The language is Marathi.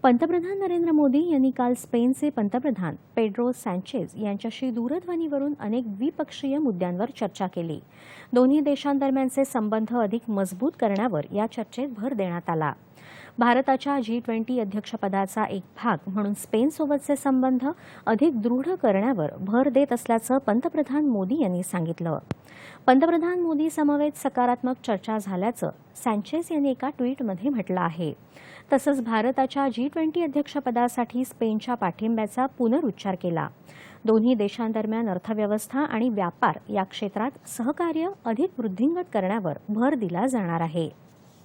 पंतप्रधान नरेंद्र मोदी यांनी काल स्पेनचे पंतप्रधान पेड्रो सँचेज यांच्याशी दूरध्वनीवरून अनेक द्विपक्षीय मुद्द्यांवर चर्चा केली। दोन्ही देशांदरम्यानचे संबंध अधिक मजबूत करण्यावर या चर्चेत भर देण्यात आला। भारताच्या G20 अध्यक्षपदाचा एक भाग म्हणून स्पेनसोबतचे संबंध अधिक दृढ करण्यावर भर देत असल्याचं पंतप्रधान मोदी यांनी सांगितलं। पंतप्रधान मोदी समवेत सकारात्मक चर्चा झाल्याचं सँचेज यांनी एका ट्विटमध्ये म्हटलं आहे। तसंच भारताच्या G20 अध्यक्षपदासाठी स्पेनच्या पाठिंब्याचा पुनरुच्चार केला। दोन्ही देशांदरम्यान अर्थव्यवस्था आणि व्यापार या क्षेत्रात सहकार्य अधिक वृद्धिंगत करण्यावर भर दिला जाणार आहे।